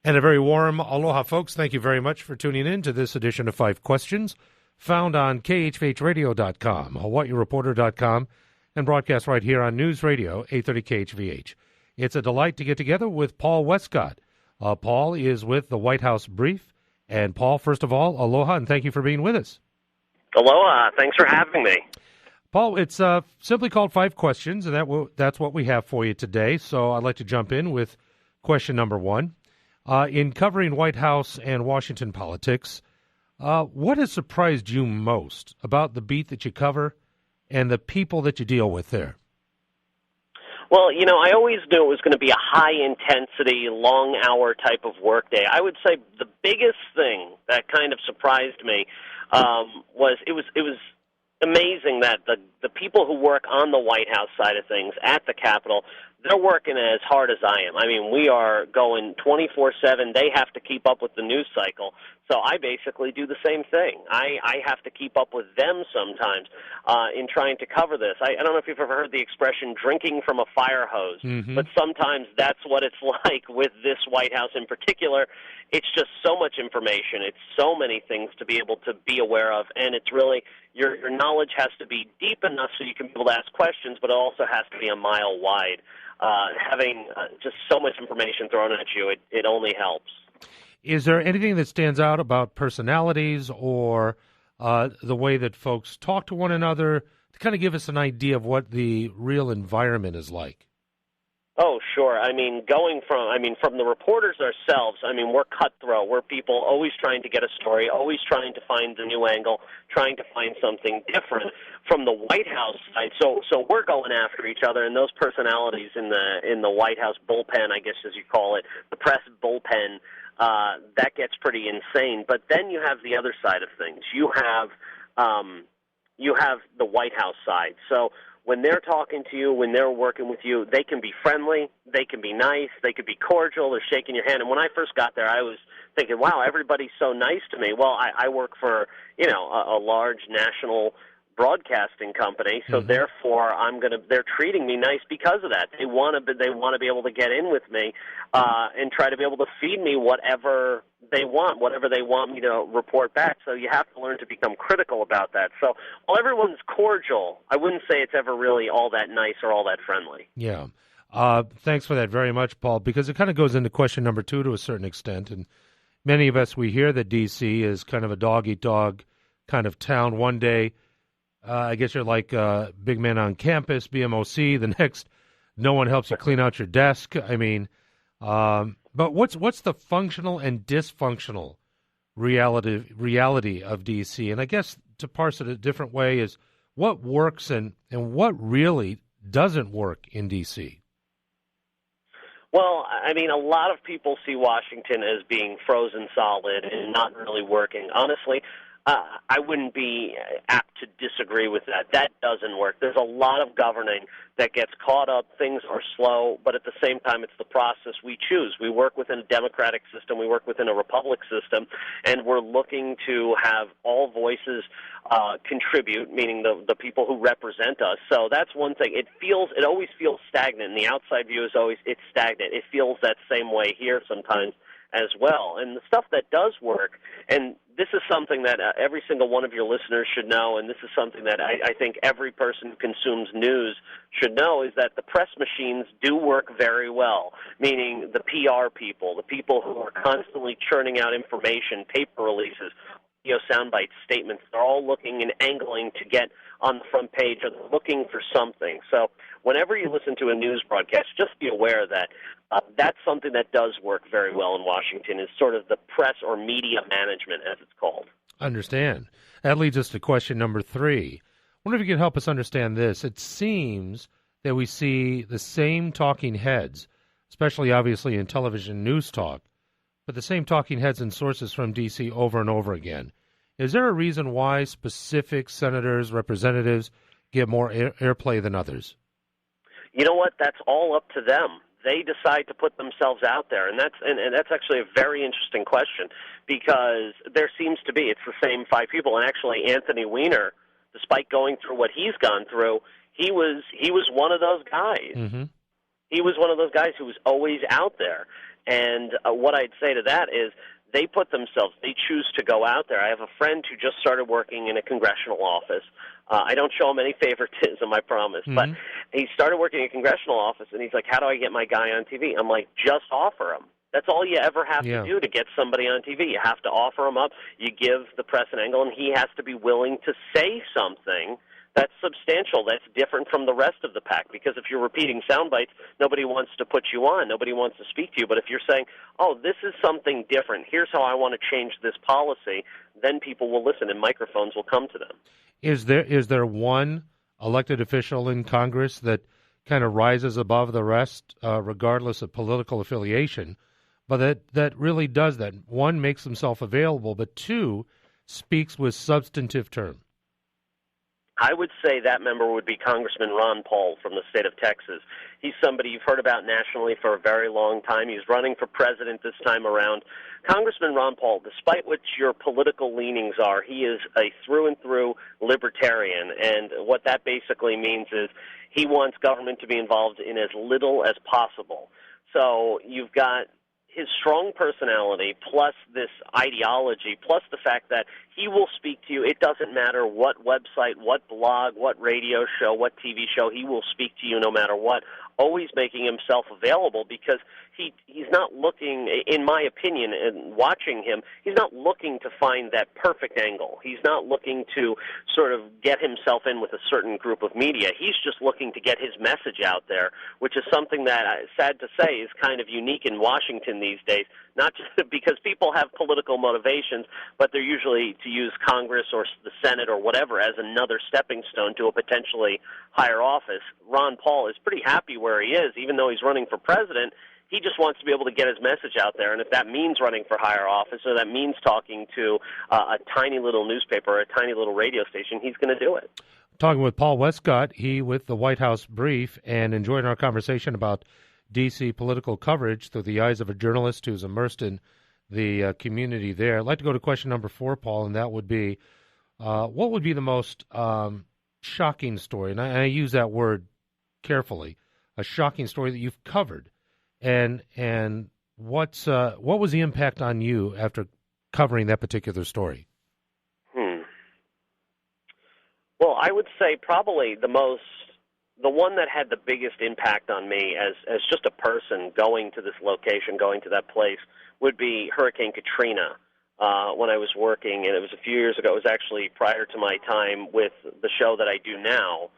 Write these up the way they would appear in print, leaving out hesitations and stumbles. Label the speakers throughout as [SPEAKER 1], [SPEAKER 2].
[SPEAKER 1] And a very warm aloha, folks. Thank you very much for tuning in to this edition of Five Questions, found on KHVHradio.com, HawaiiReporter.com, and broadcast right here on News Radio 830 KHVH. It's a delight to get together with Paul Wescott. Paul is with the White House Brief. And Paul, first of all, aloha, and thank you for being with us.
[SPEAKER 2] Aloha. Thanks for having me.
[SPEAKER 1] Paul, it's simply called Five Questions, and that's what we have for you today. So I'd like to jump in with question number one. In covering White House and Washington politics, what has surprised you most about the beat that you cover and the people that you deal with there?
[SPEAKER 2] Well, I always knew it was going to be a high-intensity, long-hour type of workday. I would say the biggest thing that kind of surprised me was it was amazing that the people who work on the White House side of things at the Capitol, they're working as hard as I am. I mean, we are going 24/7. They have to keep up with the news cycle. So I basically do the same thing. I have to keep up with them sometimes in trying to cover this. I don't know if you've ever heard the expression drinking from a fire hose, but sometimes that's what it's like with this White House in particular. It's just so much information. It's so many things to be able to be aware of, and it's really your knowledge has to be deep enough so you can be able to ask questions, but it also has to be a mile wide. Having just so much information thrown at you, it only helps.
[SPEAKER 1] Is there anything that stands out about personalities or the way that folks talk to one another to kind of give us an idea of what the real environment is like?
[SPEAKER 2] Oh, sure. I mean, from the reporters ourselves, we're cutthroat. We're people always trying to get a story, always trying to find the new angle, trying to find something different. From the White House side, so we're going after each other, and those personalities in the White House bullpen, I guess as you call it, the press bullpen, that gets pretty insane. But then you have the other side of things. You have the White House side. So when they're talking to you, when they're working with you, they can be friendly, they can be nice, they could be cordial, they're shaking your hand. And when I first got there, I was thinking, wow, everybody's so nice to me. Well, I work for, a large national broadcasting company, so therefore they're treating me nice because of that. They want to be able to get in with me and try to be able to feed me whatever they want me to report back. So you have to learn to become critical about that. So while everyone's cordial, I wouldn't say it's ever really all that nice or all that friendly.
[SPEAKER 1] Yeah. Thanks for that very much, Paul, because it kind of goes into question number two to a certain extent. And many of us, we hear that D.C. is kind of a dog-eat-dog kind of town. One day, I guess you're like big man on campus, BMOC. The next, no one helps you clean out your desk. But what's the functional and dysfunctional reality of D.C.? And I guess to parse it a different way is what works and what really doesn't work in D.C.?
[SPEAKER 2] Well, a lot of people see Washington as being frozen solid and not really working. Honestly, I wouldn't be apt to disagree with that. That doesn't work. There's a lot of governing that gets caught up. Things are slow, but at the same time, it's the process we choose. We work within a democratic system. We work within a republic system, and we're looking to have all voices contribute, meaning the people who represent us. So that's one thing. It always feels stagnant. And the outside view is always it's stagnant. It feels that same way here sometimes as well. And the stuff that does work, and this is something that every single one of your listeners should know, and this is something that I think every person who consumes news should know, is that the press machines do work very well, meaning the PR people, the people who are constantly churning out information, paper releases, soundbite statements. They're all looking and angling to get on the front page, or they're looking for something. So whenever you listen to a news broadcast, just be aware that that's something that does work very well in Washington, is sort of the press or media management, as it's called.
[SPEAKER 1] Understand. That leads us to question number three. I wonder if you can help us understand this. It seems that we see the same talking heads, especially obviously in television news talk, but the same talking heads and sources from D.C. over and over again. Is there a reason why specific senators, representatives get more airplay than others?
[SPEAKER 2] You know what? That's all up to them. They decide to put themselves out there, and that's actually a very interesting question, because there seems to be, it's the same five people, and actually Anthony Weiner, despite going through what he's gone through, he was one of those guys. Mm-hmm. He was one of those guys who was always out there. And what I'd say to that is they choose to go out there. I have a friend who just started working in a congressional office. I don't show him any favoritism, I promise. But he started working in a congressional office, and he's like, how do I get my guy on TV? I'm like, just offer him. That's all you ever have to do to get somebody on TV. You have to offer him up. You give the press an angle, and he has to be willing to say something that's substantial, that's different from the rest of the pack. Because if you're repeating sound bites, nobody wants to put you on. Nobody wants to speak to you. But if you're saying, oh, this is something different, here's how I want to change this policy, then people will listen and microphones will come to them.
[SPEAKER 1] Is there one elected official in Congress that kind of rises above the rest, regardless of political affiliation, but that really does that? One, makes himself available, but two, speaks with substantive terms.
[SPEAKER 2] I would say that member would be Congressman Ron Paul from the state of Texas. He's somebody you've heard about nationally for a very long time. He's running for president this time around. Congressman Ron Paul, despite what your political leanings are, he is a through-and-through libertarian, and what that basically means is he wants government to be involved in as little as possible. So you've got his strong personality plus this ideology plus the fact that he will speak to you. It doesn't matter what website, what blog, what radio show, what TV show, he will speak to you no matter what, always making himself available because he's not looking, in my opinion, and watching him, he's not looking to find that perfect angle. He's not looking to sort of get himself in with a certain group of media. He's just looking to get his message out there, which is something that, sad to say, is kind of unique in Washington these days, not just because people have political motivations, but they're usually to use Congress or the Senate or whatever as another stepping stone to a potentially higher office. Ron Paul is pretty happy where he is, even though he's running for president. He just wants to be able to get his message out there, and if that means running for higher office or that means talking to a tiny little newspaper or a tiny little radio station, he's going to do it.
[SPEAKER 1] Talking with Paul Wescott, he with the White House Brief, and enjoying our conversation about D.C. political coverage through the eyes of a journalist who's immersed in the community there. I'd like to go to question number 4, Paul, and that would be, what would be the most shocking story, and I use that word carefully, a shocking story that you've covered, and what was the impact on you after covering that particular story?
[SPEAKER 2] Well, I would say probably the one that had the biggest impact on me as just a person going to this location, going to that place, would be Hurricane Katrina. When I was working, and it was a few years ago. It was actually prior to my time with the show that I do now.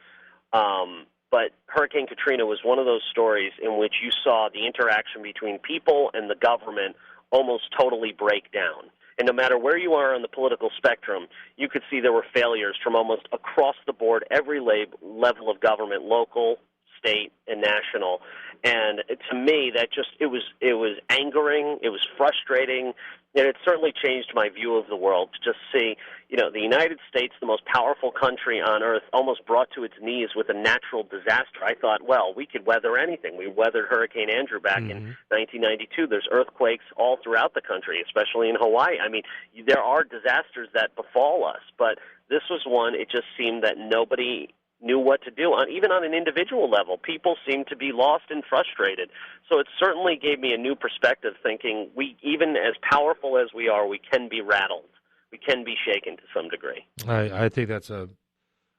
[SPEAKER 2] But Hurricane Katrina was one of those stories in which you saw the interaction between people and the government almost totally break down. And no matter where you are on the political spectrum, you could see there were failures from almost across the board, every level of government, local, state, and national. And to me, that it was angering, it was frustrating, and it certainly changed my view of the world to just see, the United States, the most powerful country on earth, almost brought to its knees with a natural disaster. I thought, well, we could weather anything. We weathered Hurricane Andrew back in 1992. There's earthquakes all throughout the country, especially in Hawaii. I mean, there are disasters that befall us, but this was one, it just seemed that nobody knew what to do. Even on an individual level, people seemed to be lost and frustrated. So it certainly gave me a new perspective, thinking even as powerful as we are, we can be rattled. We can be shaken to some degree.
[SPEAKER 1] I think that's a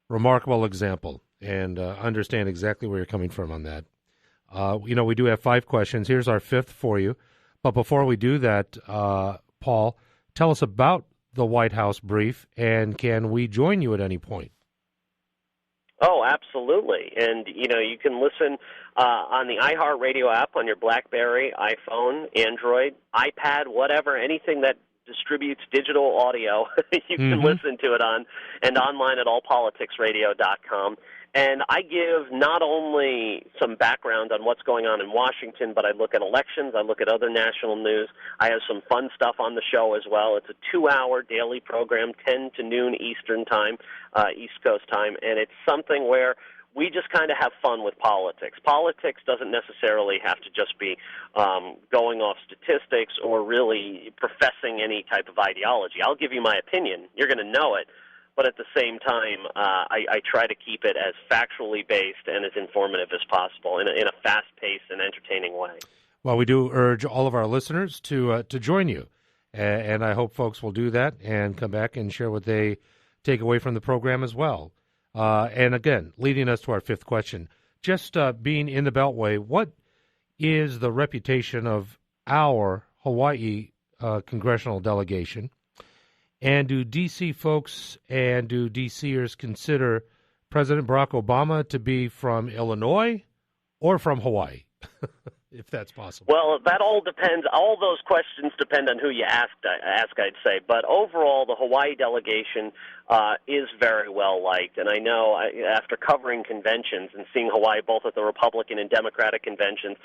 [SPEAKER 1] remarkable example, and understand exactly where you're coming from on that. We do have 5 questions. Here's our 5th for you. But before we do that, Paul, tell us about the White House Brief, and can we join you at any point?
[SPEAKER 2] Oh, absolutely. And, you can listen on the iHeartRadio app on your BlackBerry, iPhone, Android, iPad, whatever, anything that distributes digital audio, you can listen to it on, and online at allpoliticsradio.com. And I give not only some background on what's going on in Washington, but I look at elections, I look at other national news. I have some fun stuff on the show as well. It's a 2-hour daily program, 10 to noon Eastern time, East Coast time, and it's something where we just kind of have fun with politics. Politics doesn't necessarily have to just be going off statistics or really professing any type of ideology. I'll give you my opinion. You're going to know it. But at the same time, I try to keep it as factually based and as informative as possible in a fast-paced and entertaining way.
[SPEAKER 1] Well, we do urge all of our listeners to join you, and I hope folks will do that and come back and share what they take away from the program as well. And again, leading us to our fifth question, just being in the Beltway, what is the reputation of our Hawaii congressional delegation? And do D.C. folks and do D.C.ers consider President Barack Obama to be from Illinois or from Hawaii, if that's possible?
[SPEAKER 2] Well, that all depends. All those questions depend on who you ask, I'd say. But overall, the Hawaii delegation is very well liked. And I know after covering conventions and seeing Hawaii both at the Republican and Democratic conventions,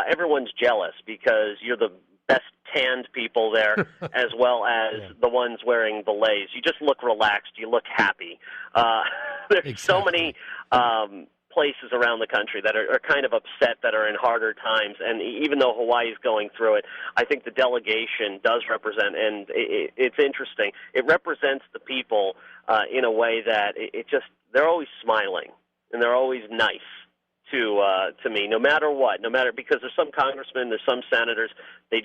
[SPEAKER 2] everyone's jealous because you're the best tanned people there, as well as the ones wearing beignets. You just look relaxed. You look happy. There's so many places around the country that are kind of upset, that are in harder times. And even though Hawaii is going through it, I think the delegation does represent, and it's interesting, it represents the people in a way that they're always smiling, and they're always nice to me, no matter what, because there's some congressmen, there's some senators, they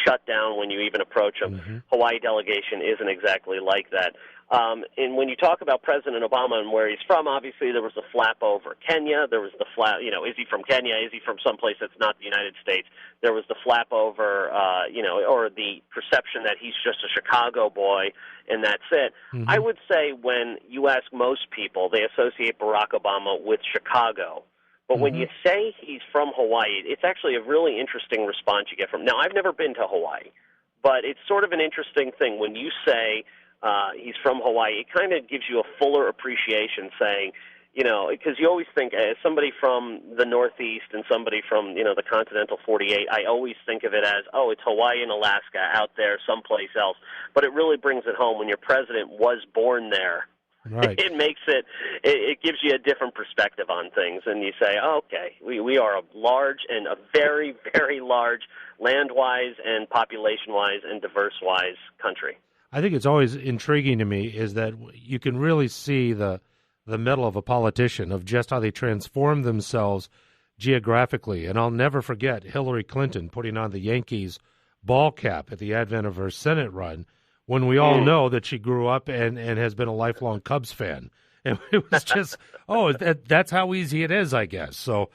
[SPEAKER 2] shut down when you even approach them. Mm-hmm. Hawaii delegation isn't exactly like that. And when you talk about President Obama and where he's from, obviously there was the flap over Kenya. There was the flap, is he from Kenya? Is he from someplace that's not the United States? There was the flap over, or the perception that he's just a Chicago boy and that's it. Mm-hmm. I would say when you ask most people, they associate Barack Obama with Chicago. But when you say he's from Hawaii, it's actually a really interesting response you get from him. Now, I've never been to Hawaii, but it's sort of an interesting thing. When you say he's from Hawaii, it kind of gives you a fuller appreciation saying, because you always think as somebody from the Northeast and somebody from, the continental 48, I always think of it as, it's Hawaii and Alaska out there someplace else. But it really brings it home when your president was born there. Right. It makes it gives you a different perspective on things, and you say, okay, we are a large and a very, very large land-wise and population-wise and diverse-wise country.
[SPEAKER 1] I think it's always intriguing to me is that you can really see the mettle of a politician, of just how they transform themselves geographically. And I'll never forget Hillary Clinton putting on the Yankees ball cap at the advent of her Senate run, when we all know that she grew up and has been a lifelong Cubs fan. And it was just, that's how easy it is, I guess. So,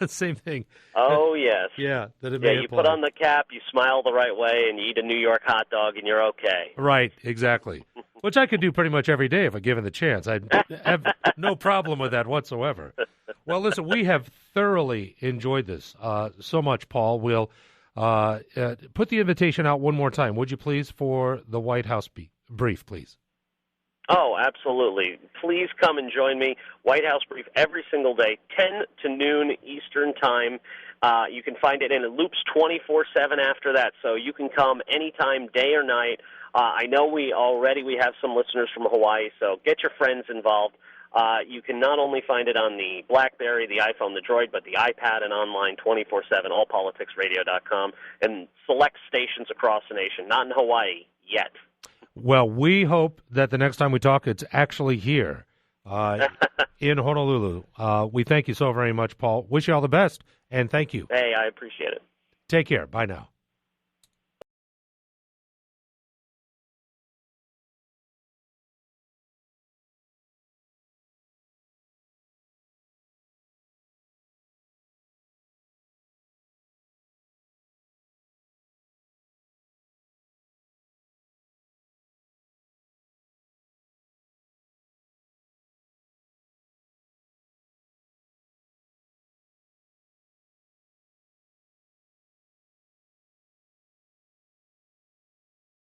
[SPEAKER 1] same thing.
[SPEAKER 2] Oh, yes.
[SPEAKER 1] Yeah.
[SPEAKER 2] You put on the cap, you smile the right way, and you eat a New York hot dog, and you're okay.
[SPEAKER 1] Right, exactly. Which I could do pretty much every day if I given the chance. I'd have no problem with that whatsoever. Well, listen, we have thoroughly enjoyed this so much, Paul. We'll put the invitation out one more time, would you please, for the White House brief, please?
[SPEAKER 2] Oh, absolutely. Please come and join me. White House brief every single day, 10 to noon Eastern time. You can find it, and it loops 24/7 after that, so you can come anytime, day or night. I know we have some listeners from Hawaii, so get your friends involved. You can not only find it on the BlackBerry, the iPhone, the Droid, but the iPad and online 24/7, allpoliticsradio.com, and select stations across the nation. Not in Hawaii yet.
[SPEAKER 1] Well, we hope that the next time we talk, it's actually here in Honolulu. We thank you so very much, Paul. Wish you all the best, and thank you.
[SPEAKER 2] Hey, I appreciate it.
[SPEAKER 1] Take care. Bye now.